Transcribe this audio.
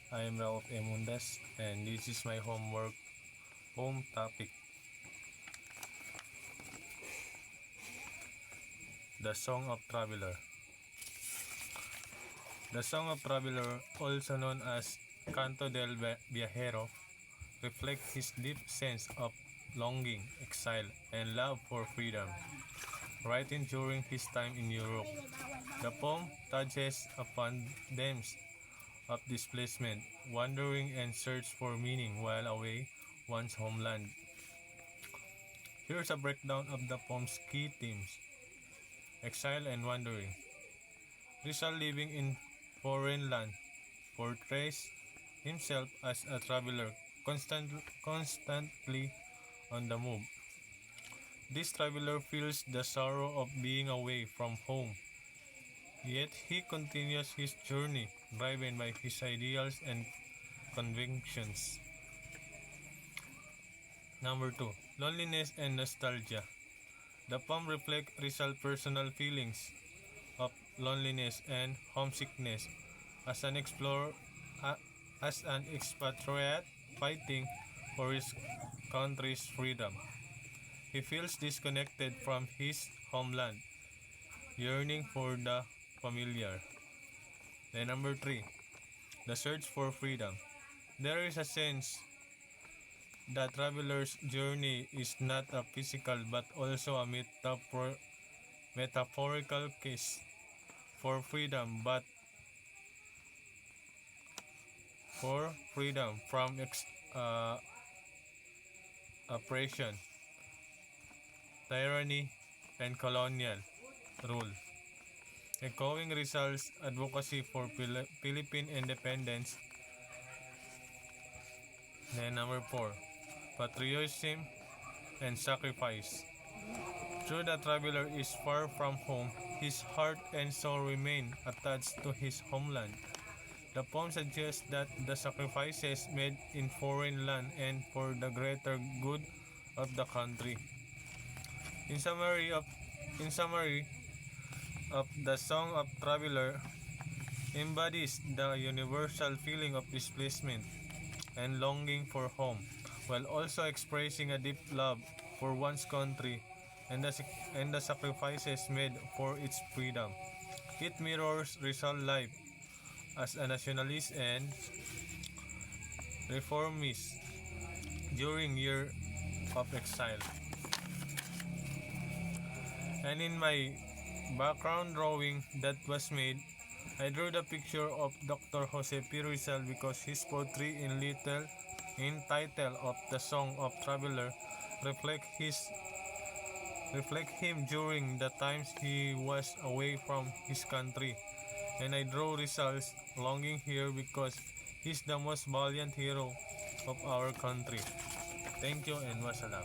I am Rauf Emundas and this is my home topic. The Song of Traveler. The Song of Traveler, also known as Canto del Viajero, reflects his deep sense of longing, exile, and love for freedom. Written during his time in Europe, the poem touches upon themes of displacement, wandering, and search for meaning while away one's homeland. Here's a breakdown of the poem's key themes: exile and wandering. Rizal, living in foreign land, portrays himself as a traveler constantly on the move. This traveler feels the sorrow of being away from home, yet he continues his journey driven by his ideals and convictions. Number 2. Loneliness and nostalgia. The poem reflects Rizal's personal feelings of loneliness and homesickness as an expatriate fighting for his country's freedom. He feels disconnected from his homeland, yearning for the familiar. Then number 3, the search for freedom. There is a sense that traveler's journey is not a physical but also a metaphorical quest for freedom, but for freedom from oppression, tyranny, and colonial rule. Echoing Rizal's advocacy for Philippine independence. Then number 4, patriotism and sacrifice. Though the traveler is far from home, his heart and soul remain attached to his homeland. The poem suggests that the sacrifices made in foreign land and for the greater good of the country. In summary of the Song of Traveler embodies the universal feeling of displacement and longing for home, while also expressing a deep love for one's country and the sacrifices made for its freedom. It mirrors Rizal's life as a nationalist and reformist during years of exile. And in my background drawing that was made, I drew the picture of Dr. Jose P. Rizal because his poetry in title of the Song of Traveler reflect him during the times he was away from his country. And I draw Rizal's longing here because he's the most valiant hero of our country. Thank you and wassalam.